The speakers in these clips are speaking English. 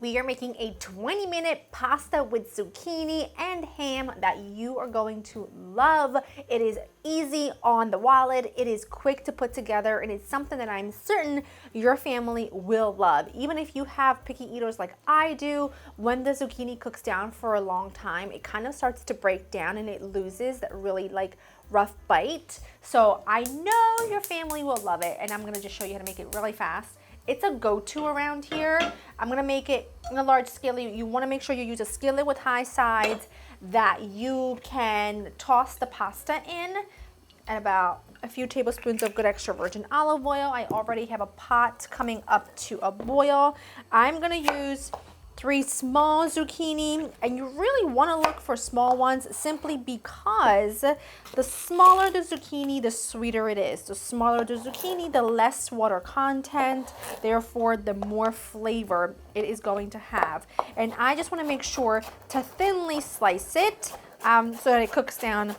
We are making a 20-minute pasta with zucchini and ham that you are going to love. It is easy on the wallet, it is quick to put together, and it's something that I'm certain your family will love. Even if you have picky eaters like I do, when the zucchini cooks down for a long time, it kind of starts to break down and it loses that really rough bite. So I know your family will love it, and I'm gonna just show you how to make it really fast. It's a go-to around here. I'm gonna make it in a large skillet. You wanna make sure you use a skillet with high sides that you can toss the pasta in, and about a few tablespoons of good extra virgin olive oil. I already have a pot coming up to a boil. I'm gonna use 3 small zucchini, and you really want to look for small ones simply because the smaller the zucchini, the sweeter it is. The smaller the zucchini, the less water content, therefore the more flavor it is going to have. And I just want to make sure to thinly slice it so that it cooks down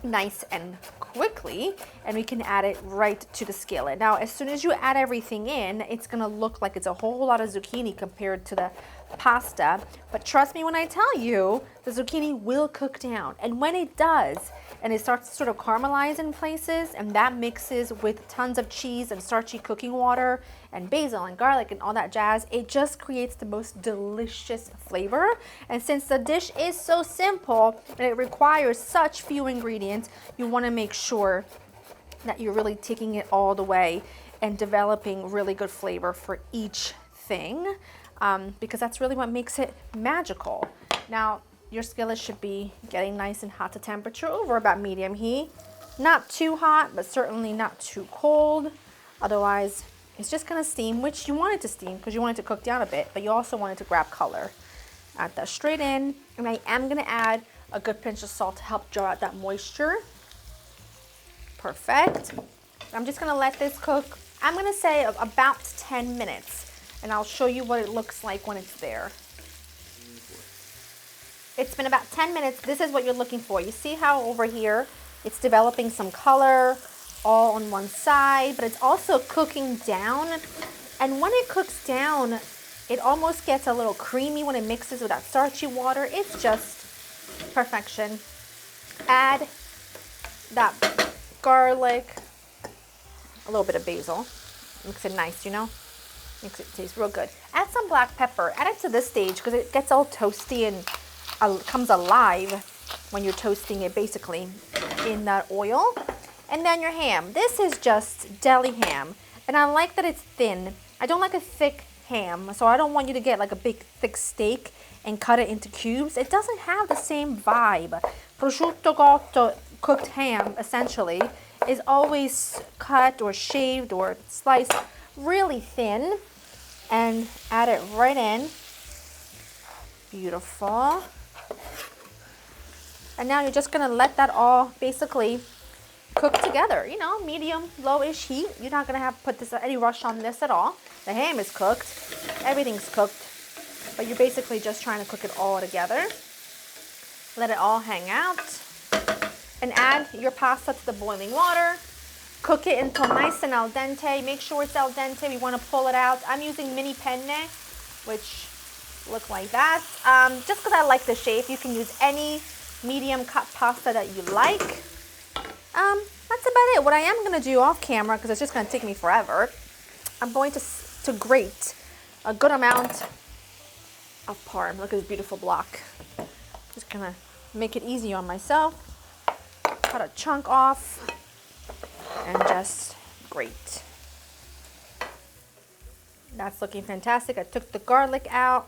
nice and quickly, and we can add it right to the skillet. Now, as soon as you add everything in, it's gonna look like it's a whole lot of zucchini compared to the pasta, but trust me when I tell you, the zucchini will cook down. And when it does, and it starts to sort of caramelize in places, and that mixes with tons of cheese and starchy cooking water and basil and garlic and all that jazz, it just creates the most delicious flavor. And since the dish is so simple and it requires such few ingredients, you want to make sure that you're really taking it all the way and developing really good flavor for each thing, because that's really what makes it magical. Now, your skillet should be getting nice and hot to temperature, over about medium heat. Not too hot, but certainly not too cold. Otherwise, it's just gonna steam, which you want it to steam because you want it to cook down a bit, but you also want it to grab color. Add that straight in, and I am gonna add a good pinch of salt to help draw out that moisture. Perfect. I'm just gonna let this cook, I'm gonna say about 10 minutes, and I'll show you what it looks like when it's there. It's been about 10 minutes. This is what you're looking for. You see how over here it's developing some color all on one side, but it's also cooking down. And when it cooks down, it almost gets a little creamy when it mixes with that starchy water. It's just perfection. Add that garlic, a little bit of basil. Makes it nice, you know? Makes it taste real good. Add some black pepper. Add it to this stage because it gets all toasty and comes alive when you're toasting it basically in that oil. And then your ham. This is just deli ham, and I like that it's thin. I don't like a thick ham, so I don't want you to get like a big thick steak and cut it into cubes. It doesn't have the same vibe. Prosciutto cotto, cooked ham essentially, is always cut or shaved or sliced really thin, and add it right in. Beautiful. And now you're just gonna let that all basically cook together, you know, medium, low-ish heat. You're not gonna have to put any rush on this at all. The ham is cooked, everything's cooked, but you're basically just trying to cook it all together. Let it all hang out, and add your pasta to the boiling water. Cook it until nice and al dente. Make sure it's al dente. We wanna pull it out. I'm using mini penne, which look like that. Just because I like the shape, you can use any medium cut pasta that you like. That's about it. What I am going to do off camera, because it's just going to take me forever, I'm going to grate a good amount of parm. Look at this beautiful block. Just going to make it easy on myself. Cut a chunk off and just grate. That's looking fantastic. I took the garlic out,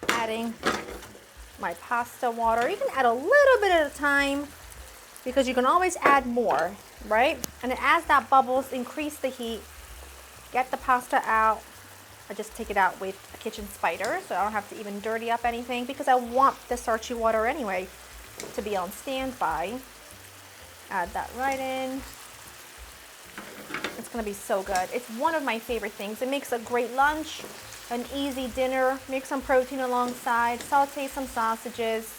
adding my pasta water. You can add a little bit at a time because you can always add more, right? And as that bubbles, increase the heat, get the pasta out. I just take it out with a kitchen spider so I don't have to even dirty up anything because I want the starchy water anyway to be on standby. Add that right in. It's gonna be so good. It's one of my favorite things. It makes a great lunch, an easy dinner. Make some protein alongside, saute some sausages,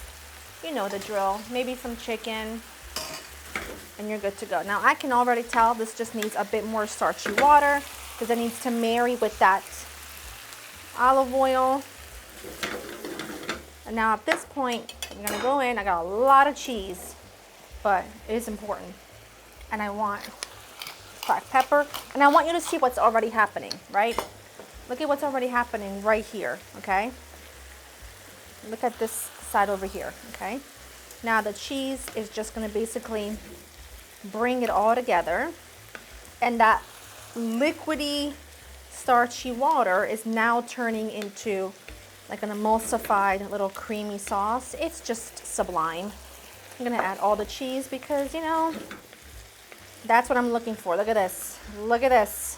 you know the drill, maybe some chicken, and you're good to go. Now I can already tell this just needs a bit more starchy water because it needs to marry with that olive oil. And now at this point, I'm gonna go in. I got a lot of cheese, but it is important. And I want black pepper. And I want you to see what's already happening, right? Look at what's already happening right here, okay? Look at this side over here, okay? Now the cheese is just gonna basically bring it all together. And that liquidy, starchy water is now turning into like an emulsified little creamy sauce. It's just sublime. I'm gonna add all the cheese because, you know, that's what I'm looking for. Look at this. Look at this.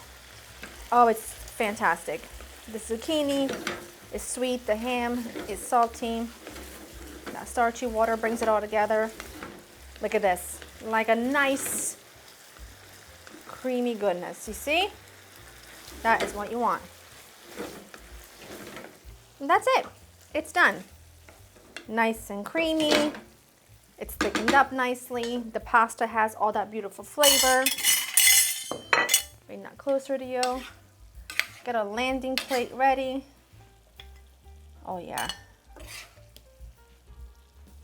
Oh, it's fantastic. The zucchini is sweet. The ham is salty. That starchy water brings it all together. Look at this. Like a nice creamy goodness. You see? That is what you want. And that's it. It's done. Nice and creamy. It's thickened up nicely. The pasta has all that beautiful flavor. Bring that closer to you. Get a landing plate ready. Oh yeah.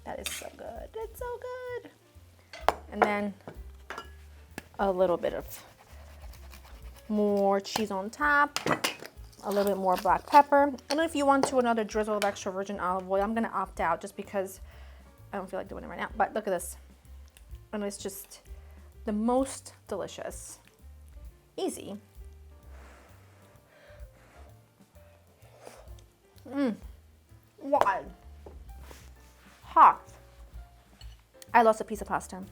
That is so good. It's so good. And then a little bit of more cheese on top. A little bit more black pepper. And if you want to, another drizzle of extra virgin olive oil. I'm gonna opt out just because I don't feel like doing it right now. But look at this. And it's just the most delicious. Easy. Wide. Hot. I lost a piece of pasta.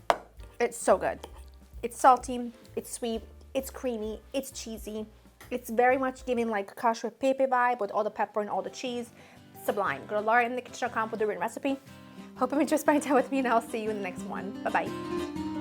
It's so good. It's salty, it's sweet, it's creamy, it's cheesy. It's very much giving like cacio e pepe vibe with all the pepper and all the cheese. Sublime. Go to LauraInTheKitchen.com for the written recipe. Hope you enjoyed spending time with me, and I'll see you in the next one. Bye-bye.